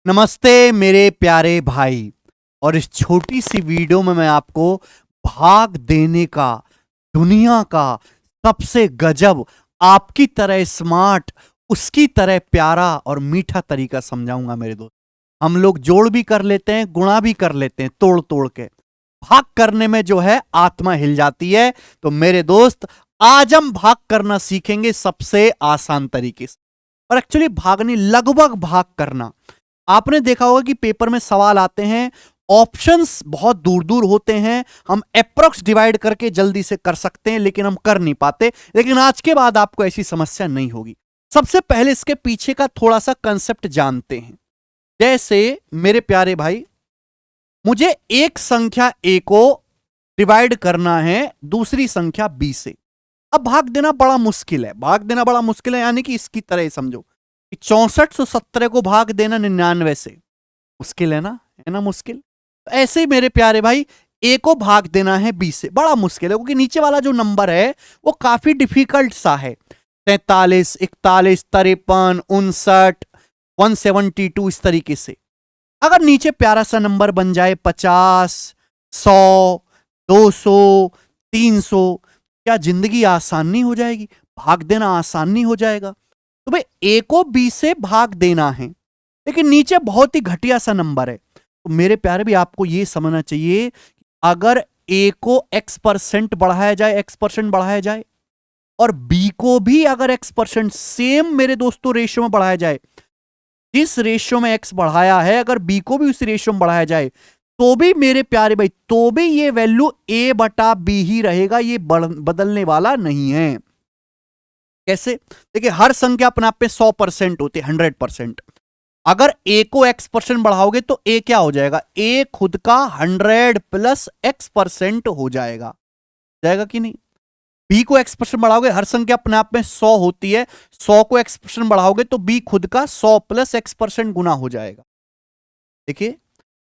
नमस्ते मेरे प्यारे भाई। और इस छोटी सी वीडियो में मैं आपको भाग देने का दुनिया का सबसे गजब, आपकी तरह स्मार्ट, उसकी तरह प्यारा और मीठा तरीका समझाऊंगा मेरे दोस्त। हम लोग जोड़ भी कर लेते हैं, गुणा भी कर लेते हैं, तोड़ तोड़ के। भाग करने में जो है आत्मा हिल जाती है। तो मेरे दोस्त, आज हम भाग करना सीखेंगे सबसे आसान तरीके से। और एक्चुअली भागने, लगभग भाग करना, आपने देखा होगा कि पेपर में सवाल आते हैं, ऑप्शंस बहुत दूर दूर होते हैं, हम अप्रोक्स डिवाइड करके जल्दी से कर सकते हैं लेकिन हम कर नहीं पाते। लेकिन आज के बाद आपको ऐसी समस्या नहीं होगी। सबसे पहले इसके पीछे का थोड़ा सा कंसेप्ट जानते हैं। जैसे मेरे प्यारे भाई, मुझे एक संख्या ए को डिवाइड करना है दूसरी संख्या बी से। अब भाग देना बड़ा मुश्किल है, भाग देना बड़ा मुश्किल है, यानी कि इसकी तरह समझो कि 6417 को भाग देना 99 से मुश्किल है ना मुश्किल। तो ऐसे ही मेरे प्यारे भाई, ए को भाग देना है बी से, बड़ा मुश्किल है, क्योंकि नीचे वाला जो नंबर है वो काफी डिफिकल्ट सा है। 43, 41, 53, 59, 172, इस तरीके से। अगर नीचे प्यारा सा नंबर बन जाए 50, 100, 200, 300, क्या जिंदगी आसान नहीं हो जाएगी? भाग देना आसान नहीं हो जाएगा? तो भाई ए को बी से भाग देना है, लेकिन नीचे बहुत ही घटिया सा नंबर है। तो मेरे प्यारे भी, आपको यह समझना चाहिए, अगर ए को x% बढ़ाया जाए, x% बढ़ाया जाए, और बी को भी अगर x% सेम मेरे दोस्तों रेशियो में बढ़ाया जाए, जिस रेशियो में x बढ़ाया है अगर बी को भी उस रेशियो में बढ़ाया जाए, तो भी मेरे प्यारे भाई, तो भी ये वैल्यू a बटा बी ही रहेगा, ये बदलने वाला नहीं है। कैसे? देखिए, हर संख्या अपने आप में 100% होती है, 100%। अगर a को x% बढ़ाओगे तो a क्या हो जाएगा? a खुद का 100 प्लस x% हो जाएगा कि नहीं? b को x% बढ़ाओगे, हर संख्या अपने आप में 100 होती है, 100 को x% बढ़ाओगे तो b खुद का 100 प्लस x% गुना हो जाएगा। देखिए,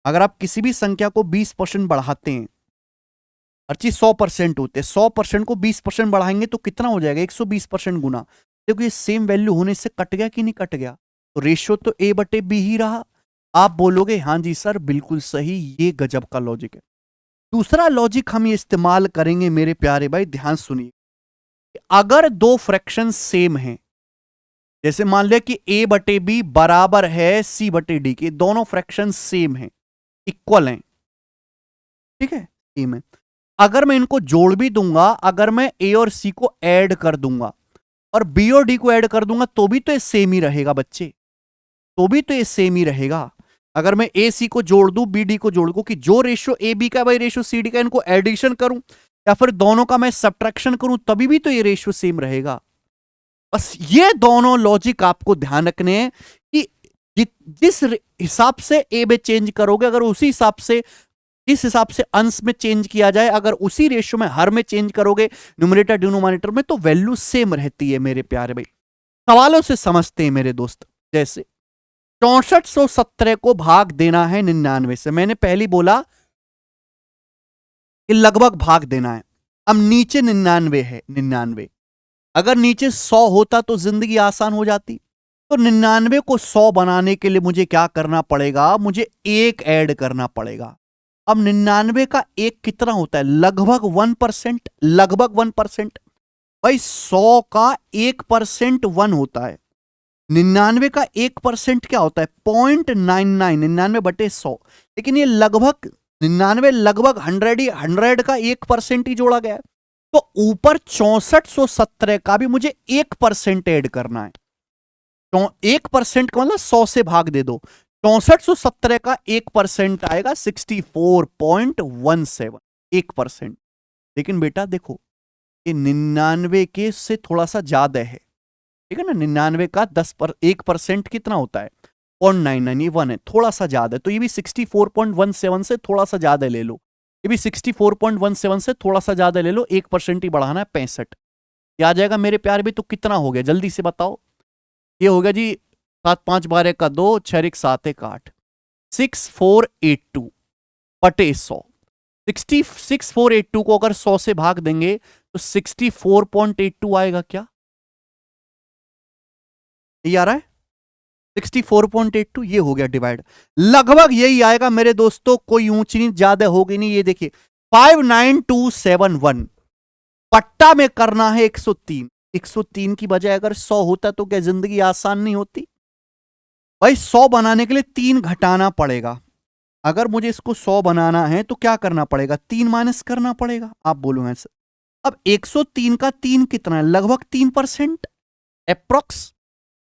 अगर आप किसी भी संख्या को 20% बढ़ाते हैं, हर चीज 100% होते हैं, 100% को 20% बढ़ाएंगे तो कितना हो जाएगा? 120% गुना। देखो, ये सेम वैल्यू होने से कट गया कि नहीं कट गया? तो रेशियो तो a बटे बी ही रहा। आप बोलोगे हाँ जी सर, बिल्कुल सही, ये गजब का लॉजिक है। दूसरा लॉजिक हम ये इस्तेमाल करेंगे मेरे प्यारे भाई, ध्यान सुनिए। अगर दो फ्रैक्शन सेम हैं, जैसे मान लिया कि a बटे बी बराबर है c बटे डी के, दोनों फ्रैक्शन सेम हैं, इक्वल हैं, ठीक है, सेम है। अगर मैं इनको जोड़ भी दूंगा, अगर मैं a और c को ऐड कर दूंगा और b और d को ऐड कर दूंगा, तो भी तो ये सेम ही रहेगा बच्चे, तो भी तो ये सेम ही रहेगा। अगर मैं ए सी को जोड़ दूं, बी डी को जोड़ दूं, कि जो रेशियो ए बी का बाई रेशियो सी डी का, इनको एडिशन करूं या फिर दोनों का मैं सब्ट्रैक्शन करूं, तभी भी तो ये रेशियो सेम रहेगा। बस ये दोनों लॉजिक आपको ध्यान रखने हैं कि जिस हिसाब से ए में चेंज करोगे, अगर उसी हिसाब से, इस हिसाब से अंश में चेंज किया जाए, अगर उसी रेशियो में हर में चेंज करोगे, न्यूमरेटर डिनोमिनेटर में, तो वैल्यू सेम रहती है मेरे प्यारे भाई। सवालों से समझते हैं मेरे दोस्त। जैसे 6417 को भाग देना है 99 से, मैंने पहले बोला कि लगभग भाग देना है। अब नीचे 99 है, 99, अगर नीचे 100 होता तो जिंदगी आसान हो जाती। तो 99 को 100 बनाने के लिए मुझे क्या करना पड़ेगा? मुझे एक ऐड करना पड़ेगा। अब 99 का एक कितना होता है? लगभग 1%, लगभग 1%। भाई 100 का 1% 1 होता है, 99 का 1% क्या होता है? 0.99, 99 बटे 100। लेकिन ये लगभग 99, लगभग 100 का 1% ही जोड़ा गया है। तो ऊपर 6417 का भी मुझे 1% ऐड करना है। तो 1% का मतलब 100 से भाग दे दो, 6417 का 1% आएगा 64.17, 1%। लेकिन बेटा देखो, ये 99 के से थोड़ा सा ज्यादा है, ठीक है ना? 99 का 1% कितना होता है? 0.99, ये 1 है, थोड़ा सा ज्यादा है। तो ये भी 64.17 से थोड़ा सा ज्यादा ले लो, ये भी 64.17 से थोड़ा सा ज्यादा ले लो, 1% ही बढ़ाना है, 65। ये आ जाएगा मेरे प्यार भी। तो कितना हो गया जल्दी से बताओ? ये हो गया जी 7 5 12 का 2, 6 1 7 1 8, 6482 बटे 100। 6482 को अगर 100 से भाग देंगे तो 64.82 आएगा। क्या ये आ रहा है? 64.82 ये हो गया डिवाइड। लगभग यही आएगा मेरे दोस्तों, कोई ऊंच नहीं ज्यादा होगी नहीं। ये देखिए 59271 पट्टा में करना है 103। 103 की बजाय अगर 100 होता तो क्या जिंदगी आसान नहीं होती भाई? 100 बनाने के लिए 3 घटाना पड़ेगा। अगर मुझे इसको 100 बनाना है तो क्या करना पड़ेगा? 3 माइनस करना पड़ेगा। आप बोलो सर, अब 103 का 3 कितना है? लगभग 3% अप्रोक्स।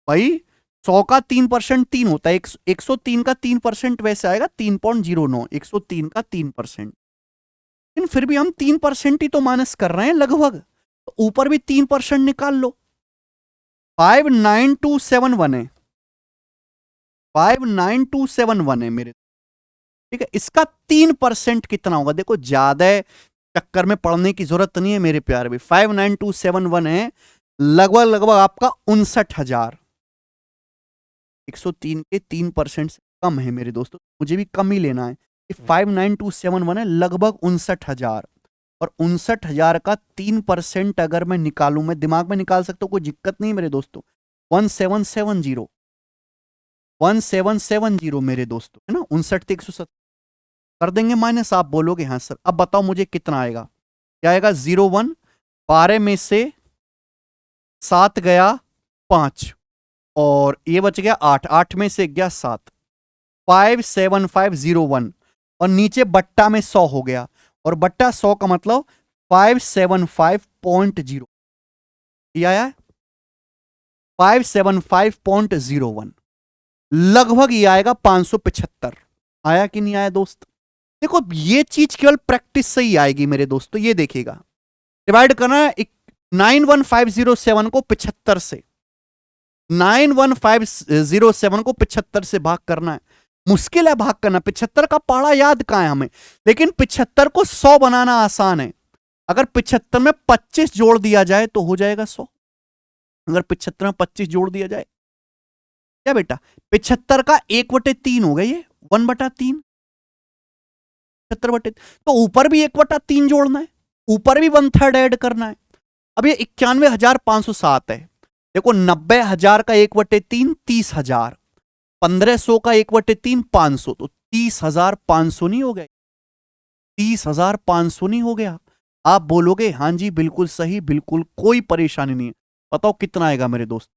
भाई 100 का 3% 3 होता है। 103 का 3% वैसे आएगा 3.09। 103 का 3%, लेकिन फिर भी हम 3% ही तो माइनस कर रहे हैं लगभग, तो ऊपर भी 3% निकाल लो। 59271 है, 59271 है मेरे। ठीक है, इसका 3% कितना होगा? देखो ज्यादा चक्कर में पड़ने की जरूरत नहीं है मेरे प्यारे भी। 59271 है, लगभग लगभग आपका 59,000। 103 के 3% से कम है मेरे दोस्तों, मुझे भी कम ही लेना है। 59271 है, लगभग 59,000। और 59,000 का 3% अगर मैं निकालूं, मैं दिमाग में निकाल सकता हूं, कोई दिक्कत नहीं मेरे दोस्तों। 1770, 1770 मेरे दोस्तों, है ना। 59 से 170 कर देंगे माइनस। आप बोलोगे हाँ सर, अब बताओ मुझे कितना आएगा? क्या आएगा? 01, 12 में से 7 गया 5, और ये बच गया 8, 8 में से गया 7, 57501। और नीचे बट्टा में 100 हो गया, और बट्टा 100 का मतलब 575.0। ये आया 575.01, लगभग ये आएगा 575। आया कि नहीं आया दोस्त? देखो ये चीज केवल प्रैक्टिस से ही आएगी मेरे दोस्तों। ये देखिएगा, डिवाइड करना है 91507 को 75 से। 91507 को 75 से भाग करना है। मुश्किल है भाग करना, 75 का पहाड़ा याद कहां है हमें, लेकिन 75 को 100 बनाना आसान है। अगर 75 में 25 जोड़ दिया जाए तो हो जाएगा 100। अगर 75 में 25 जोड़ दिया जाए, क्या बेटा? 75 का 1/3 हो गया, ये 1/3। 75/3, तो ऊपर भी 1/3 जोड़ना है, ऊपर भी 1/3 ऐड करना है। अब ये 91,507 है। देखो 90,000 का 1/3 30,000, 1500 का 1/3 500, तो 30,500 नहीं हो गया? 30,500 नहीं हो गया? आप बोलोगे हाँ जी बिल्कुल सही, बिल्कुल कोई परेशानी नहीं है। बताओ कितना आएगा मेरे दोस्त?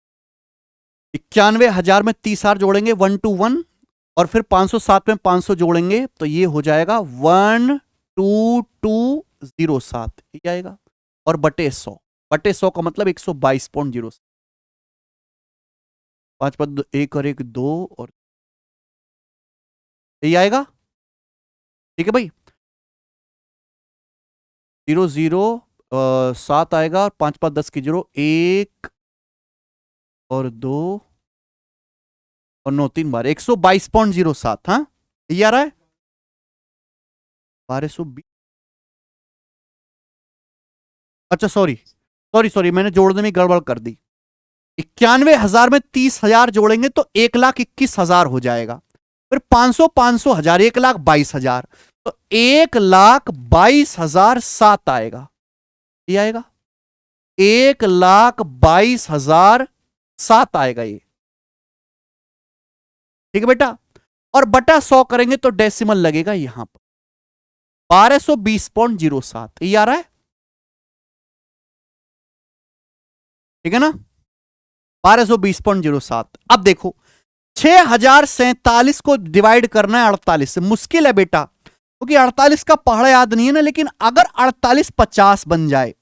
91,000 में 30,000 जोड़ेंगे 121, और फिर 507 में 500 जोड़ेंगे तो ये हो जाएगा 12207, ये आएगा। और बटे 100, बटे 100 का मतलब 122.0। 5 पद 1 और 1 2, और ये आएगा। ठीक है भाई, 007 आएगा, और 5 5 10 की 0, 1 और 2 और 9 3 बार 122.07। हाँ ये आ रहा है 1220। अच्छा सॉरी सॉरी सॉरी, मैंने जोड़ने में गड़बड़ कर दी। 91,000 में 30,000 जोड़ेंगे तो 1,21,000 हो जाएगा। फिर 500 500 हजार, 1,22,000, तो 1,22,007 आएगा। ये आएगा 1,22,007 आएगा ये। ठीक है बेटा, और बटा 100 करेंगे तो डेसिमल लगेगा यहां पर 1220.07। ये आ रहा है, ठीक है ना, 1220.07। अब देखो 6,047 को डिवाइड करना है 48 से। मुश्किल है बेटा, क्योंकि 48 का पहाड़ा याद नहीं है ना, लेकिन अगर 48 50 बन जाए,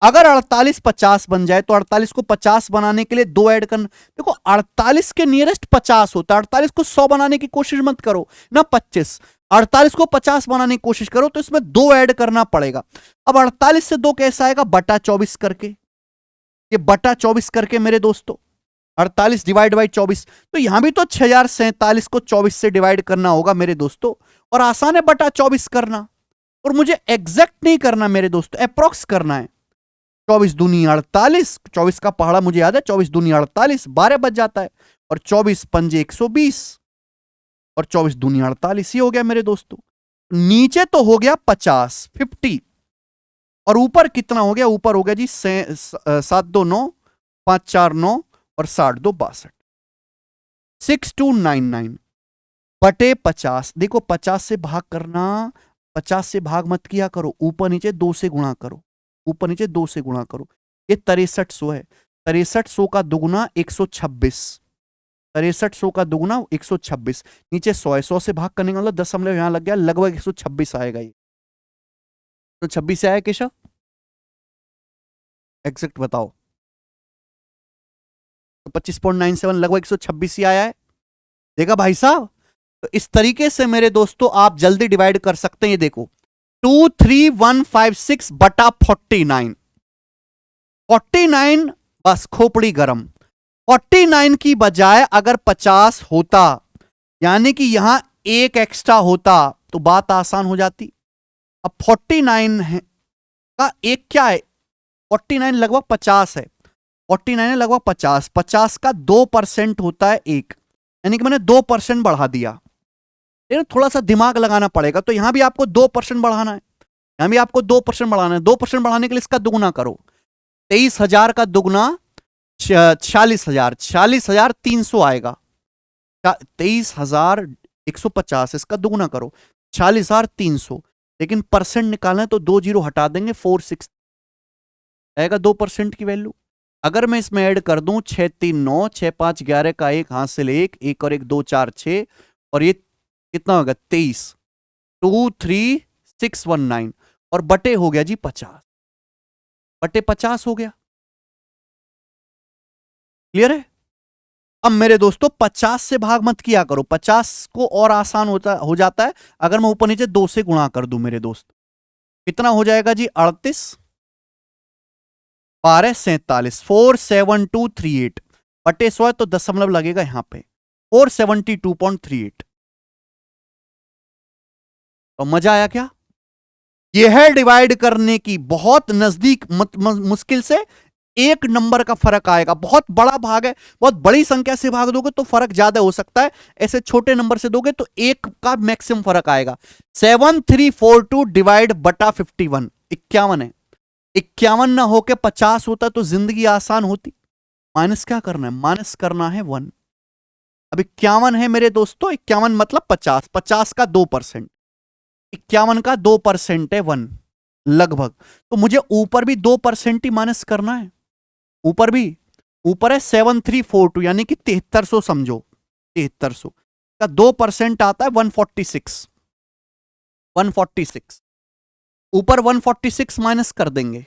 अगर 48 50 बन जाए तो 48 को 50 बनाने के लिए 2 ऐड करना। देखो 48 के नियरेस्ट 50 होता है, 48 को 100 बनाने की कोशिश मत करो ना, 25। 48 को 50 बनाने की कोशिश करो तो इसमें 2 ऐड करना पड़ेगा। अब 48 से 2 कैसा आएगा? बटा 24 करके, ये बटा 24 करके मेरे दोस्तों, 48 डिवाइड बाई 24। तो यहां भी तो 6,047 को 24 से डिवाइड करना होगा मेरे दोस्तों, और आसान है बटा 24 करना। और मुझे एग्जैक्ट नहीं करना मेरे दोस्तों, अप्रोक्स करना है। 24 दूनी 48, 24 का पहाड़ा मुझे याद है, 24 दूनी 48, 12 बच जाता है, और 24 पंजे 120, और 24 दूनी 48, ये हो गया मेरे दोस्तों। नीचे तो हो गया 50 50, और ऊपर कितना हो गया? ऊपर हो गया जी 7 2 9, 5 4 9, और 7 2 62। 6299 बटे 50। देखो 50 से भाग करना, 50 से भाग मत किया करो, ऊपर नीचे 2 से गुणा करो, ऊपर नीचे 2 से गुणा करो। ये 6300 है, 6300 का दुगुना 126, 6300 का दुगुना 126, नीचे 100 है, 100 से भाग करने का मतलब दशमलव यहां लग गया, लगभग 126 आएगा ये। तो 26 से आया केशव, एग्जैक्ट बताओ। तो 25.97 लगभग 126 ही आया है। देखा भाई साहब, तो इस तरीके से मेरे दोस्तों आप जल्दी डिवाइड कर सकते हैं। ये देखो 23156 बटा 49, 49 बस खोपड़ी गरम। 49 की बजाय अगर 50 होता, यानी कि यहां एक एक्स्ट्रा होता, तो बात आसान हो जाती। अब 49 है का एक क्या है, 49 लगभग 50 है, 49 है लगभग 50, 50 का 2% होता है एक, यानी कि मैंने 2% बढ़ा दिया। लेकिन थोड़ा सा दिमाग लगाना पड़ेगा, तो यहां भी आपको 2% बढ़ाना है, यहां भी आपको 2% बढ़ाना है। 2% बढ़ाने के लिए इसका दुगुना करो, 23,000 का दुगुना 46,000, 46,300 आएगा। 23,150, इसका दुगुना करो 46,300, लेकिन परसेंट निकालना है तो 2 जीरो हटा देंगे, 46 आएगा 2% की वैल्यू। अगर मैं इसमें ऐड कर दूं 6 3 9, 6 5 11 का एक हासिल एक, एक और एक 2 4 6, और ये कितना होगा 23, 23619, और बटे हो गया जी 50, बटे 50 हो गया। क्लियर है। अब मेरे दोस्तों 50 से भाग मत किया करो, 50 को और आसान हो जाता है अगर मैं ऊपर नीचे 2 से गुणा कर दूं मेरे दोस्त। कितना हो जाएगा जी 38 12 47, 47238 बटे 100 तो दशमलव लगेगा यहां पे 472.38। तो मजा आया क्या। यह है डिवाइड करने की बहुत नजदीक, मुश्किल से एक नंबर का फर्क आएगा। बहुत बड़ा भाग है, बहुत बड़ी संख्या से भाग दोगे तो फर्क ज्यादा हो सकता है, ऐसे छोटे नंबर से दोगे तो एक का मैक्सिमम फर्क आएगा। 7342 डिवाइड बटा 51, 51 है, 51 ना होके 50 होता तो जिंदगी आसान होती। माइनस क्या करना है, माइनस करना है 1। अब 51 है मेरे दोस्तों, 51 मतलब 50, 50 का 2%, 51 का 2% है 1 लगभग, तो मुझे ऊपर भी 2% ही माइनस करना है। ऊपर भी, ऊपर है 7342, यानी कि 7300 समझो, 7300 का 2% आता है 146, 146 ऊपर 146 माइनस कर देंगे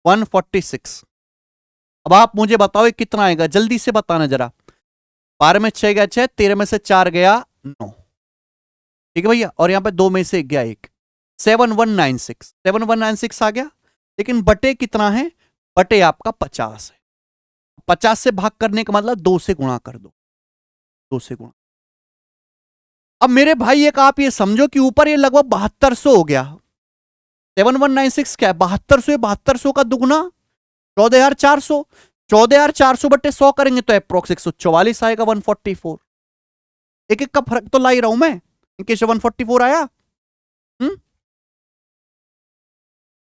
146। अब आप मुझे बताओ कितना आएगा, जल्दी से बताना जरा। 12 में 6 गया 6, 13 में से 4 गया 9, ठीक है भैया, और यहां पे 2 में से 1 गया 1, 7196, 7196 आ गया। लेकिन बटे कितना है, बटे आपका 50 है। 50 से भाग करने का मतलब 2 से गुणा कर दो, 2 से गुणा। अब मेरे भाई एक आप ये समझो कि ऊपर ये लगभग 7200 हो गया। 7196 क्या है, 7200, 7200 का दुगुना 14,400, 14,400 बट्टे 100 करेंगे तो अप्रोक्स 144 आएगा, 144। एक एक का फर्क तो ला ही रहा हूं मैं, इनके 144 आया।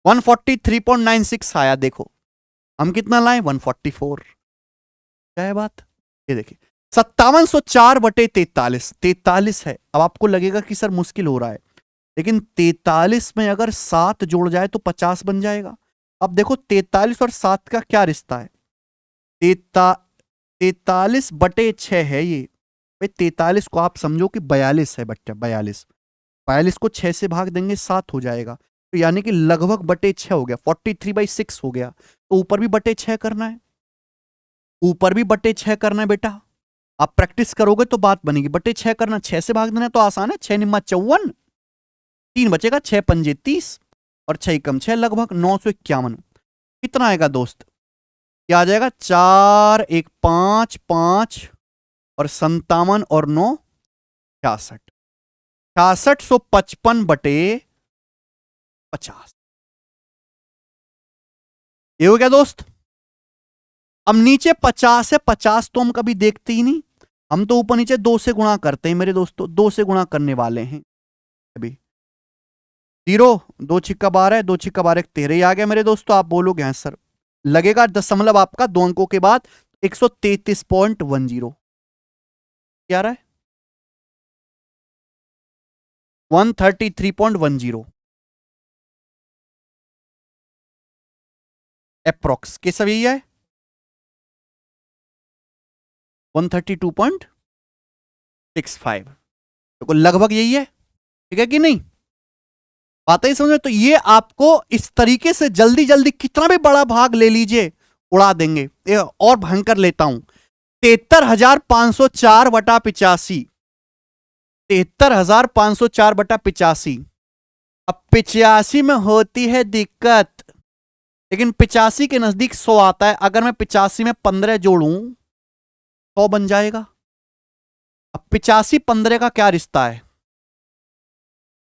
143.96 आया। देखो हम कितना लाए, 144। क्या है बात, ये देखिए 5704 बटे 43, 43 है। अब आपको लगेगा कि सर मुश्किल हो रहा है, लेकिन 43 में अगर 7 जोड़ जाए तो 50 बन जाएगा। अब देखो 43 और 7 का क्या रिश्ता है, 43 बटे 6 है ये भाई। 43 को आप समझो कि 42 है बच्चा, 42, 42 को 6 से भाग देंगे 7 हो जाएगा, तो यानी कि लगभग बटे 6 हो गया, 43/6 हो गया। तो ऊपर भी बटे 6 करना है, ऊपर भी बटे 6 करना है बेटा। आप प्रैक्टिस करोगे तो बात बनेगी। बटे 6 करना, 6 से भाग देना तो आसान है, 6 निम्मा 54, 3 बचेगा, 6 पंजे 30, और 6 कम 6 लगभग 951। कितना आएगा दोस्त, क्या आ जाएगा, 4 1 5 5 और 57 और 9 66, 6655 बटे 50। ये हो गया दोस्त। अब नीचे 50 है, 50 तो हम कभी देखते ही नहीं, हम तो ऊपर नीचे 2 से गुणा करते हैं मेरे दोस्तों, 2 से गुणा करने वाले हैं अभी। 0 2 छिक्का 12, 2 छिक्का 12 13 ही आ गया मेरे दोस्तों। आप बोलोगे हाँ सर, लगेगा दशमलव आपका 2 अंकों के बाद, 133.10 क्या आ रहा है? 133.10 अप्रोक्स के सब यही है। 132.65 तो लगभग यही है, ठीक है कि नहीं? बात ही समझ में? तो ये आपको इस तरीके से जल्दी जल्दी कितना भी बड़ा भाग ले लीजिए उड़ा देंगे। ये और भयंकर लेता हूं, 73,504/85, 73,504/85। अब 85 में होती है दिक्कत, लेकिन 85 के नजदीक 100 आता है। अगर मैं 85 में 15 जोड़ूं 100 बन जाएगा। अब 85-15 का क्या रिश्ता है?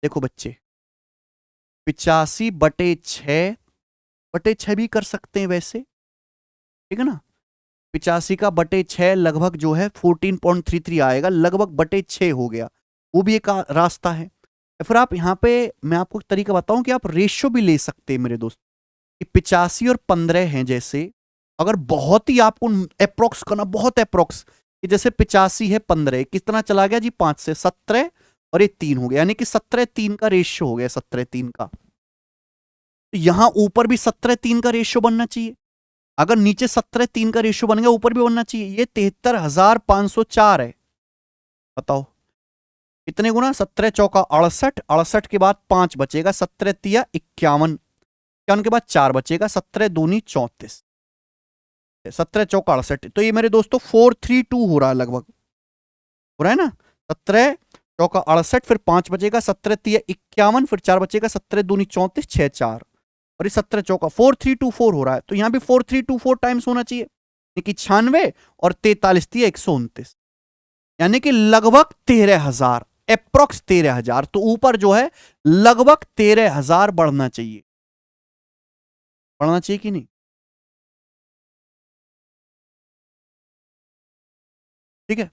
देखो बच्चे, 85/6 भी कर सकते हैं वैसे, ठीक है ना? 85 का बटे 6 लगभग जो है 14.33 आएगा, लगभग बटे 6 हो गया। वो भी एक रास्ता है। फिर आप यहाँ पे मैं आपको एक तरीका बताऊं कि आप रेशियो भी ले सकते हैं मेरे दोस्त, कि 85 और 15 हैं। जैसे अगर बहुत ही आपको अप्रोक्स करना, बहुत अप्रोक्स, कि जैसे 85 है 15 कितना चला गया जी? 5 से 17 और ये 3 हो गया, यानी कि 17-3 का रेशियो हो गया, 17-3 का। तो यहां ऊपर भी 17-3 का रेशियो बनना चाहिए। अगर नीचे 17-3 का रेशियो बन गया, ऊपर भी बनना चाहिए। ये 73,504 है। बताओ कितने गुना? 17 चौका 68, 68 के बाद 5 बचेगा, 17 तिया 51, 51 के बाद 4 बचेगा, 17 दूनी 34, 17 चौका 68। तो ये मेरे दोस्तों 432 हो रहा है, लगभग हो रहा है ना? 17 चौका 68, फिर 5 बचेगा, 17 तिया 51, फिर 4 बचेगा, 17 दूनी 34, 6 4, और ये 17 चौका 4324 हो रहा है। तो यहां भी 4324 टाइम्स होना चाहिए, यानी कि 96 और 43 तिया 129, यानी कि लगभग 13,000, अप्रोक्स 13,000। तो ऊपर जो है लगभग 13,000 बढ़ना चाहिए, बढ़ना चाहिए कि नहीं? ठीक है।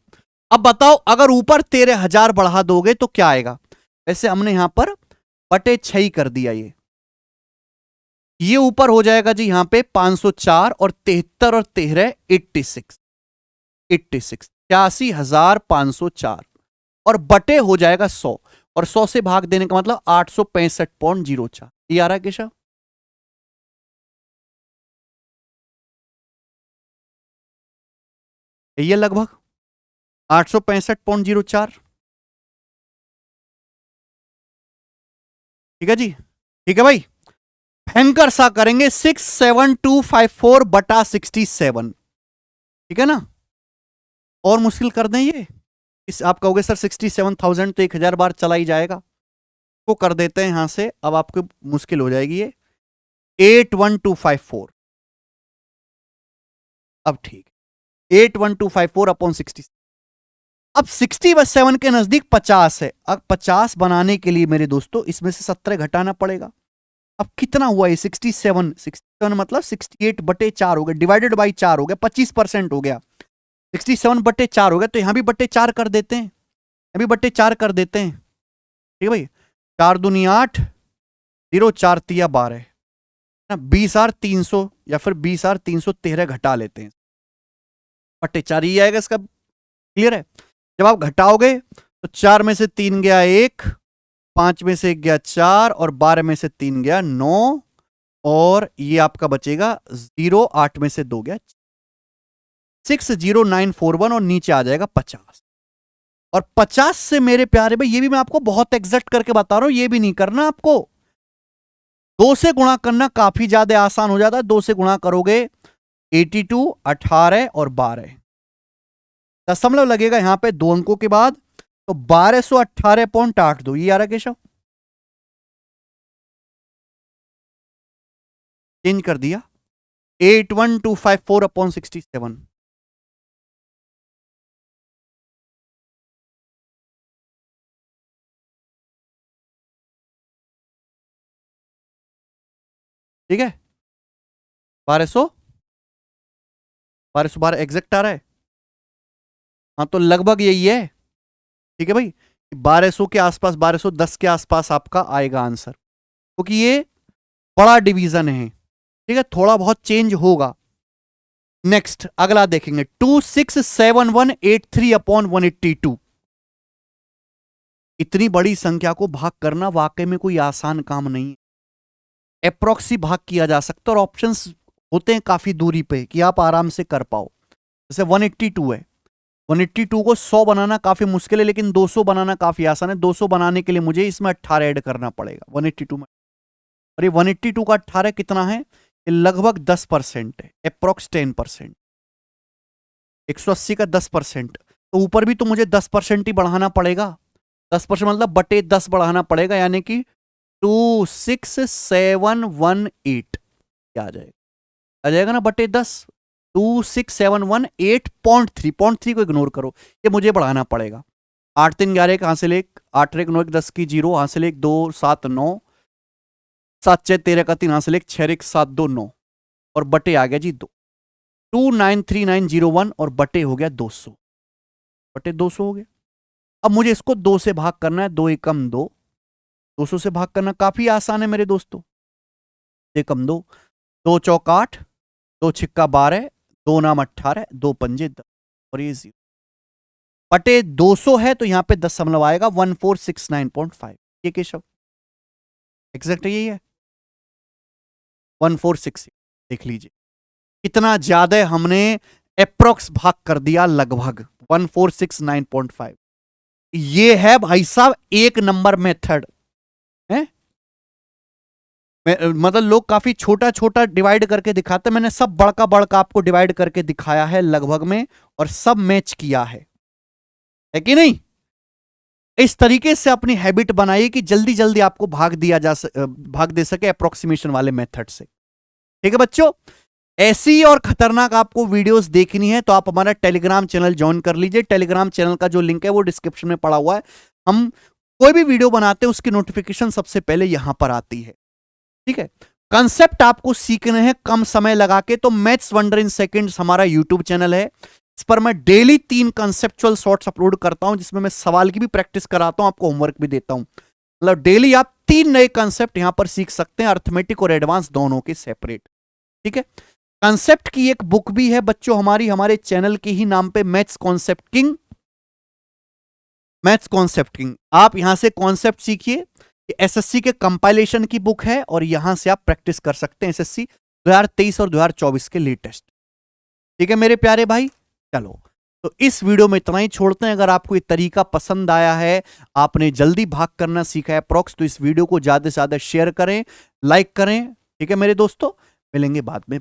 अब बताओ अगर ऊपर 13,000 बढ़ा दोगे तो क्या आएगा? वैसे हमने यहां पर बटे 6 ही कर दिया। ये ऊपर हो जाएगा जी यहां पे 504 और 73 और 13 86, 86,504 और बटे हो जाएगा 100, और 100 से भाग देने का मतलब 865.04। ये आ रहा है केशव? ये लगभग 865.04, ठीक है जी? ठीक है भाई, भयंकर सा करेंगे 67254/67, ठीक है ना? और मुश्किल कर दें ये। इस आप कहोगे सर 67,000 तो 1,000 बार चला ही जाएगा, को कर देते हैं यहां से। अब आपको मुश्किल हो जाएगी ये 81254। अब ठीक, 81254/60। अब 67 के नजदीक 50 है। अब 50 बनाने के लिए मेरे दोस्तों इसमें से 17 घटाना पड़ेगा। अब कितना हुआ ये? 67, 67 मतलब 68/4 हो गया, डिवाइडेड बाई 4 हो गया, 25% हो गया। 67/4 हो गया, तो यहां भी बट्टे 4 कर देते हैं, यहां भी बट्टे 4 कर देते हैं, ठीक है भाई? 4 दूनी 8, 0 4 तिया 12 ना, 20,300 या फिर 20,313 घटा लेते हैं, बट्टे 4 ही आएगा इसका। क्लियर है? जब आप घटाओगे तो 4 में से 3 गया 1, 5 में से 1 गया 4, और 12 में से 3 गया 9, और ये आपका बचेगा 0, 8 में से 2 गया 60941, और नीचे आ जाएगा 50। और 50 से मेरे प्यारे भाई, ये भी मैं आपको बहुत एग्जैक्ट करके बता रहा हूं, ये भी नहीं करना आपको। 2 से गुणा करना काफी ज्यादा आसान हो जाता है। 2 से गुणा करोगे 82, 18 और 12, दशमलव लगेगा यहां पे 2 अंकों के बाद, तो 1218.82 ये आ रहा केशव? चेंज कर दिया, 81254/67। ठीक है, 1212 एग्जैक्ट आ रहा है। हाँ तो लगभग यही है, ठीक है भाई? 1200 के आसपास, 1210 के आसपास आपका आएगा आंसर, क्योंकि ये बड़ा डिवीजन है, ठीक है? थोड़ा बहुत चेंज होगा, नेक्स्ट अगला देखेंगे 267183 अपॉन 182। इतनी बड़ी संख्या को भाग करना वाकई में कोई आसान काम नहीं है। अप्रोक्सी भाग किया जा सकता है और ऑप्शंस होते हैं काफी दूरी पे कि आप आराम से कर पाओ। जैसे 182 है, 182 को 100 बनाना काफी मुश्किल है, लेकिन 200 बनाना काफी आसान है। 200 बनाने के लिए मुझे इसमें 18 ऐड करना पड़ेगा 182 में। और ये 182 का 18 कितना है? ये लगभग 10% है, अप्रोक्स 10%। 180 का 10%, तो ऊपर भी तो मुझे 10% ही बढ़ाना पड़ेगा। 10% मतलब बटे 10 बढ़ाना पड़ेगा, यानी कि 26718 क्या आ जाएगा? आ जाएगा ना बटे 10। 26718.3 .3 को इग्नोर करो, ये मुझे बढ़ाना पड़ेगा। 8 3 11 एक हासिल 1, 8 1 9 1 10 की 0 हासिल 1 2 7 9 7 6 13 का 3 हासिल 1 6 1 7 2 9 और बटे आ गया जी 2 293901 और बटे हो गया 200, बटे 200 हो गया। अब मुझे इसको 2 से भाग करना है। 2 एकम 2, 200 से भाग करना काफी आसान है मेरे दोस्तों। एकम 2, 2 चौक 8, 2 छिक्का 12, 2 नाम 18, 2 पंजे 10 और ये 0 बटे 200 है, तो यहां पे 10 आएगा 1469.5। ये केशव एग्जैक्ट यही है 1466। देख लीजिए कितना ज्यादा हमने अप्रोक्स भाग कर दिया, लगभग 1469.5। ये है भाई साहब 1 नंबर मेथड है। मतलब लोग काफी छोटा छोटा डिवाइड करके दिखाते, मैंने सब बड़का बड़का आपको डिवाइड करके दिखाया है लगभग में, और सब मैच किया है कि नहीं? इस तरीके से अपनी हैबिट बनाइए कि जल्दी जल्दी आपको भाग दे सके अप्रोक्सीमेशन वाले मेथड से। ठीक है बच्चों, ऐसी और खतरनाक आपको वीडियोस देखनी है तो आप हमारा टेलीग्राम चैनल ज्वाइन कर लीजिए। टेलीग्राम चैनल का जो लिंक है वो डिस्क्रिप्शन में पड़ा हुआ है। हम कोई भी वीडियो बनाते हैं उसकी नोटिफिकेशन सबसे पहले यहां पर आती है। ठीक है, कंसेप्ट आपको सीखने हैं कम समय लगा के, तो मैथ्स वंडर इन सेकंड्स हमारा यूट्यूब चैनल है। इस पर मैं डेली 3 कंसेप्चुअल शॉर्ट्स अपलोड करता हूं, जिसमें मैं सवाल की भी प्रैक्टिस कराता हूं, आपको होमवर्क भी देता हूं। मतलब डेली आप 3 नए कंसेप्ट यहां पर सीख सकते हैं, अर्थमेटिक और एडवांस दोनों के सेपरेट। ठीक है, कंसेप्ट की एक बुक भी है बच्चों हमारे चैनल के ही नाम पे, maths concept king. Maths concept king, आप यहां से कॉन्सेप्ट सीखिए। एसएससी के कंपाइलेशन की बुक है और यहां से आप प्रैक्टिस कर सकते हैं एसएससी 2023 और 2024 के लेटेस्ट। ठीक है मेरे प्यारे भाई, चलो तो इस वीडियो में इतना ही छोड़ते हैं। अगर आपको ये तरीका पसंद आया है, आपने जल्दी भाग करना सीखा है अप्रॉक्स, तो इस वीडियो को ज्यादा से ज्यादा शेयर करें, लाइक करें। ठीक है मेरे दोस्तों, मिलेंगे बाद में।